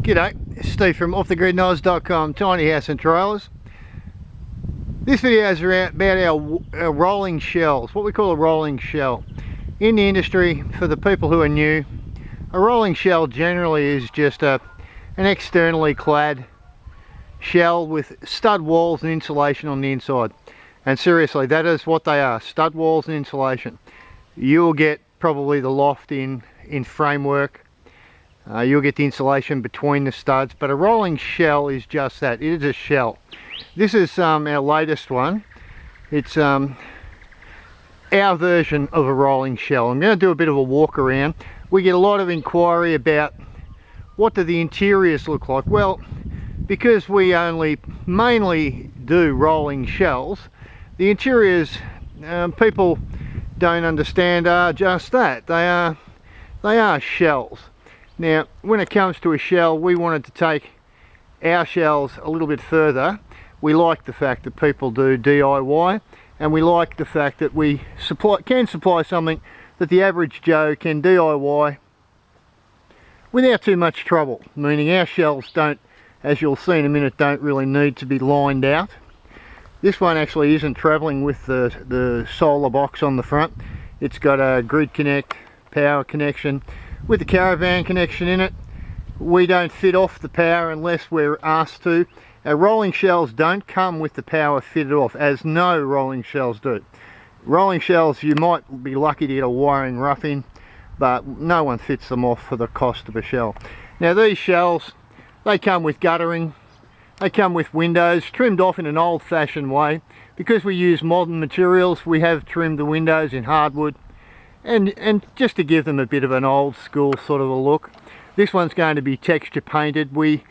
G'day, Steve from offthegridnoz.com, tiny house and trailers. This video is about our rolling shells, what we call a rolling shell. In the industry, for the people who are new, a rolling shell generally is just an externally clad shell with stud walls and insulation on the inside. And seriously, that is what they are, stud walls and insulation. You'll get probably the loft in framework. You'll get the insulation between the studs, but a rolling shell is just that. It is a shell. This is our latest one. It's our version of a rolling shell. I'm going to do a bit of a walk around. We get a lot of inquiry about what do the interiors look like. Well, because we only mainly do rolling shells, the interiors people don't understand are just that. They are shells. Now, when it comes to a shell, we wanted to take our shells a little bit further. We like the fact that people do DIY, and we like the fact that we can supply something that the average Joe can DIY without too much trouble. Meaning our shells don't, as you'll see in a minute, don't really need to be lined out. This one actually isn't travelling with the solar box on the front. It's got a grid connect, power connection, with the caravan connection in it. We don't fit off the power unless we're asked to. Our rolling shells don't come with the power fitted off, as no rolling shells do. Rolling shells, you might be lucky to get a wiring rough in, but no one fits them off for the cost of a shell. Now these shells, they come with guttering, they come with windows trimmed off in an old-fashioned way. Because we use modern materials, we have trimmed the windows in hardwood, and just to give them a bit of an old school sort of a look. This one's going to be texture painted. We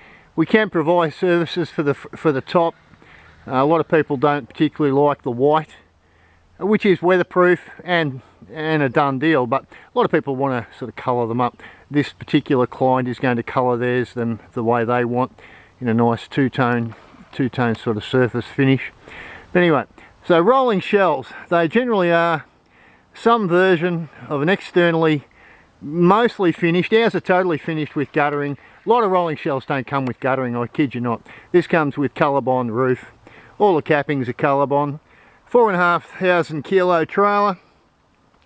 can provide services for the top. A lot of people don't particularly like the white, which is weatherproof and a done deal, but a lot of people want to sort of colour them up. This particular client is going to colour theirs the way they want, in a nice two-tone sort of surface finish. But anyway, so rolling shells, they generally are some version of an externally mostly finished. Ours are totally finished with guttering. A lot of rolling shells don't come with guttering, I kid you not. This comes with Colorbond roof. All the cappings are Colorbond. 4,500 kilo trailer.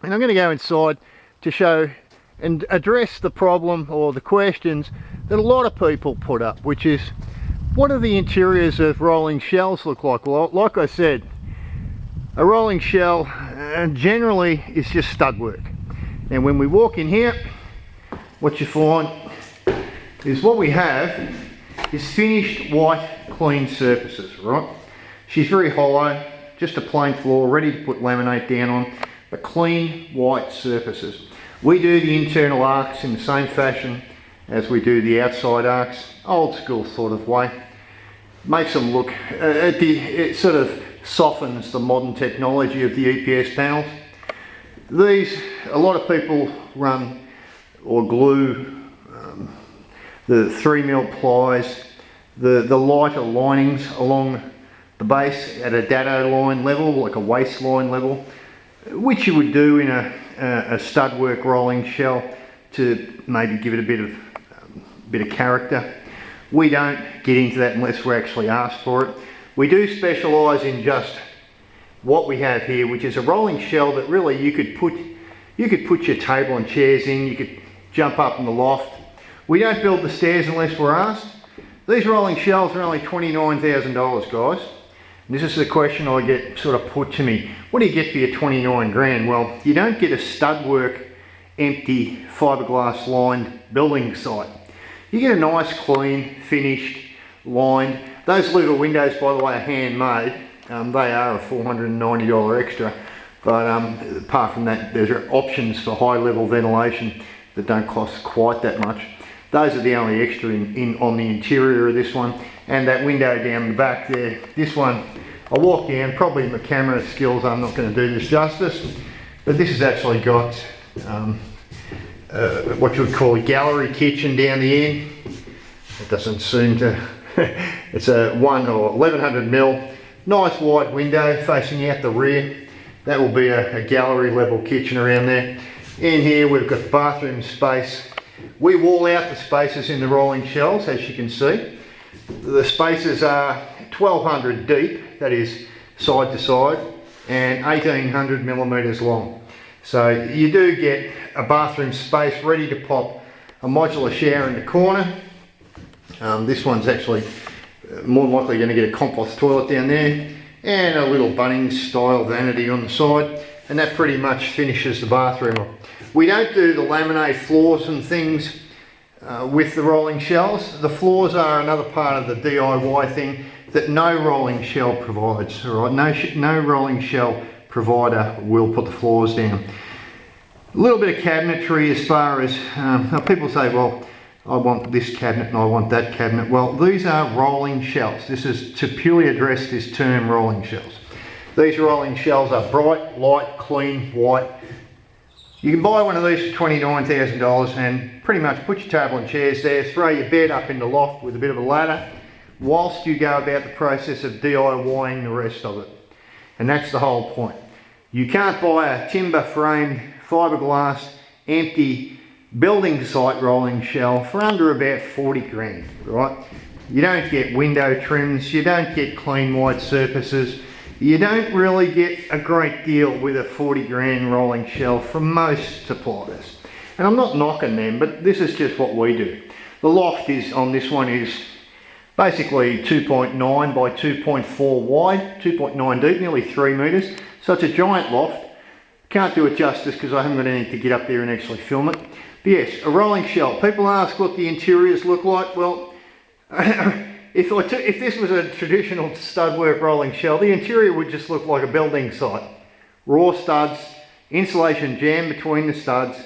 And I'm going to go inside to show and address the problem or the questions that a lot of people put up, which is, what do the interiors of rolling shells look like? Well, like I said, a rolling shell generally is just stud work. And when we walk in here, what you find is what we have is finished white clean surfaces, right? She's very hollow, just a plain floor ready to put laminate down on, but clean white surfaces. We do the internal arcs in the same fashion as we do the outside arcs, old school sort of way. Makes them look, it sort of softens the modern technology of the EPS panels. These, a lot of people run or glue the 3mm plies, the lighter linings along the base at a dado line level, like a waistline level, which you would do in a stud work rolling shell to maybe give it a bit of character. We don't get into that unless we're actually asked for it. We do specialise in just what we have here, which is a rolling shell that really you could put your table and chairs in. You could jump up in the loft. We don't build the stairs unless we're asked. These rolling shells are only $29,000, guys. And this is the question I get sort of put to me. What do you get for your 29 grand? Well, you don't get a stud work, empty, fiberglass lined building site. You get a nice, clean, finished, lined. Those little windows, by the way, are handmade. They are a $490 extra, but apart from that, there's options for high level ventilation that don't cost quite that much. Those are the only extra on the interior of this one. And that window down the back there, this one, I walk down, probably my camera skills, I'm not going to do this justice, but this has actually got what you would call a gallery kitchen down the end. It doesn't seem to, it's a 1100mm, nice wide window facing out the rear. That will be a gallery level kitchen around there. In here we've got bathroom space We wall out the spaces in the rolling shells, as you can see. The spaces are 1200 deep, that is side to side, and 1800 millimeters long. So you do get a bathroom space ready to pop a modular shower in the corner. This one's actually more than likely going to get a compost toilet down there, and a little Bunnings style vanity on the side, and that pretty much finishes the bathroom. We don't do the laminate floors and things with the rolling shells. The floors are another part of the DIY thing that no rolling shell provides. All right, no rolling shell provider will put the floors down. A little bit of cabinetry as far as people say, well, I want this cabinet and I want that cabinet. Well, these are rolling shells. This is to purely address this term, rolling shells. These rolling shells are bright, light, clean, white. You can buy one of these for $29,000 and pretty much put your table and chairs there, throw your bed up in the loft with a bit of a ladder, whilst you go about the process of DIYing the rest of it. And that's the whole point. You can't buy a timber framed, fiberglass, empty building site rolling shell for under about 40 grand, right? You don't get window trims, you don't get clean white surfaces, you don't really get a great deal with a 40 grand rolling shell from most suppliers. And I'm not knocking them, but this is just what we do. The loft is on this one is basically 2.9 by 2.4 wide, 2.9 deep, nearly 3 meters. So it's a giant loft. Can't do it justice because I haven't got anything to get up there and actually film it. But yes, a rolling shell. People ask what the interiors look like. Well, if this was a traditional stud-work rolling shell, the interior would just look like a building site. Raw studs, insulation jammed between the studs,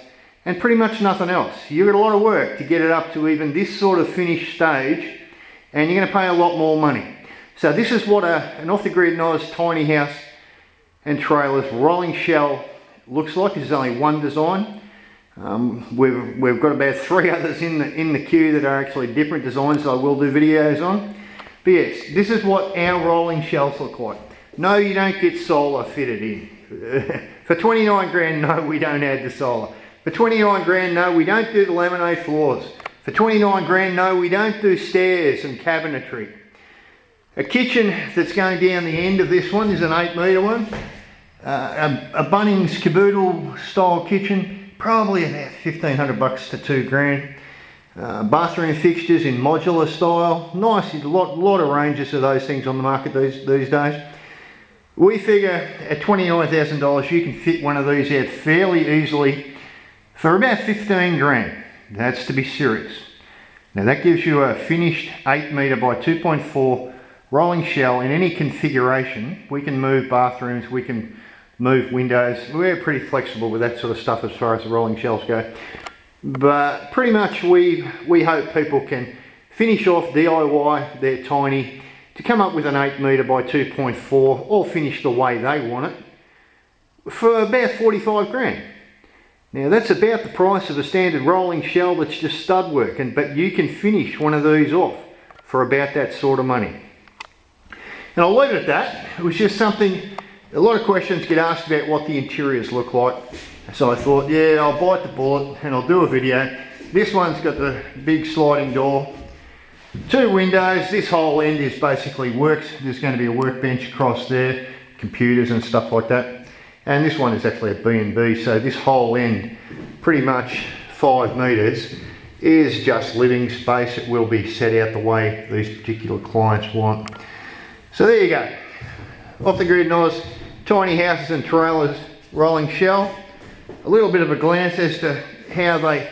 and pretty much nothing else. You've got a lot of work to get it up to even this sort of finished stage, and you're going to pay a lot more money. So this is what an off-the-grid Oz tiny house and trailers rolling shell looks like. This is only one design. We've got about 3 others in the queue that are actually different designs that I will do videos on. But yes, this is what our rolling shells look like. No, you don't get solar fitted in. For 29 grand, no, we don't add the solar. For 29 grand, no, we don't do the laminate floors. For 29 grand, no, we don't do stairs and cabinetry. A kitchen that's going down the end of this one is an 8 metre one. A Bunnings caboodle style kitchen, probably about 1,500 bucks to 2 grand. Bathroom fixtures in modular style, nice, a lot of ranges of those things on the market these days. We figure at $29,000 you can fit one of these out fairly easily for about 15 grand. That's to be serious. Now that gives you a finished 8 metre by 2.4 rolling shell in any configuration. We can move bathrooms, we can move windows. We're pretty flexible with that sort of stuff as far as the rolling shells go. But pretty much we hope people can finish off DIY their tiny to come up with an 8 metre by 2.4 all finished the way they want it for about 45 grand. Now that's about the price of a standard rolling shell that's just stud work, but you can finish one of these off for about that sort of money. And I'll leave it at that. It was just something. A lot of questions get asked about what the interiors look like. So I thought, yeah, I'll bite the bullet and I'll do a video. This one's got the big sliding door, 2 windows. This whole end is basically works. There's going to be a workbench across there, computers and stuff like that. And this one is actually a B&B, so this whole end, pretty much 5 metres, is just living space. It will be set out the way these particular clients want. So there you go. Off the grid Oz, tiny houses and trailers, rolling shell. A little bit of a glance as to how they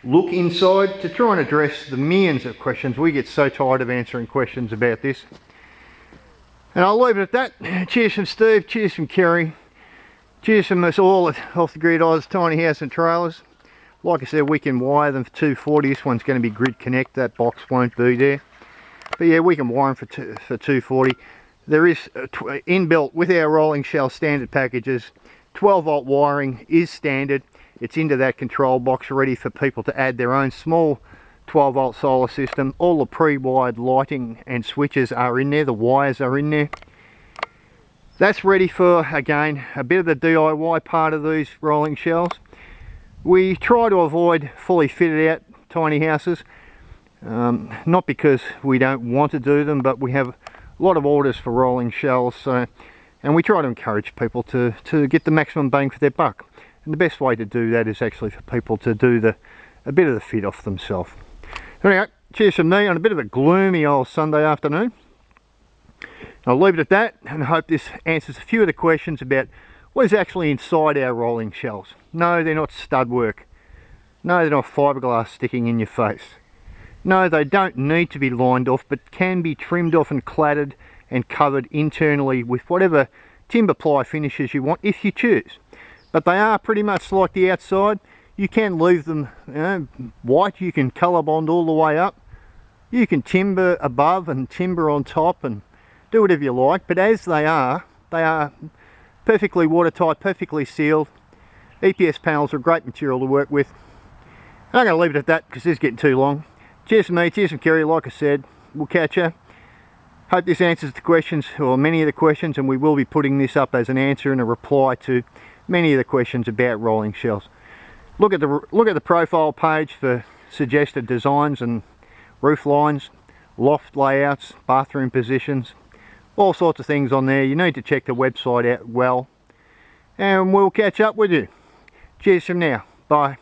look inside to try and address the millions of questions. We get so tired of answering questions about this. And I'll leave it at that. Cheers from Steve, cheers from Kerri, cheers from us all at Off the Grid Oz Tiny House and Trailers. Like I said, we can wire them for 240. This one's going to be grid connect, that box won't be there. But yeah, we can wire them for 240. There is inbuilt with our rolling shell standard packages, 12 volt wiring is standard. It's into that control box ready for people to add their own small 12 volt solar system. All the pre-wired lighting and switches are in there, the wires are in there. That's ready for, again, a bit of the DIY part of these rolling shells. We try to avoid fully fitted out tiny houses. Not because we don't want to do them, but we have a lot of orders for rolling shelves, so, and we try to encourage people to get the maximum bang for their buck. And the best way to do that is actually for people to do a bit of the fit off themselves. Anyway, cheers from me on a bit of a gloomy old Sunday afternoon. I'll leave it at that, and I hope this answers a few of the questions about what is actually inside our rolling shelves. No, they're not stud work. No, they're not fiberglass sticking in your face. No, they don't need to be lined off, but can be trimmed off and cladded and covered internally with whatever timber ply finishes you want if you choose. But they are pretty much like the outside. You can leave them white, you can colour bond all the way up. You can timber above and timber on top and do whatever you like, but as they are perfectly watertight, perfectly sealed. EPS panels are a great material to work with. And I'm going to leave it at that because this is getting too long. Cheers from me, cheers from Kerri. Like I said, we'll catch you. Hope this answers the questions, or many of the questions, and we will be putting this up as an answer and a reply to many of the questions about rolling shelves. Look at the profile page for suggested designs and roof lines, loft layouts, bathroom positions, all sorts of things on there. You need to check the website out well, and we'll catch up with you. Cheers from now. Bye.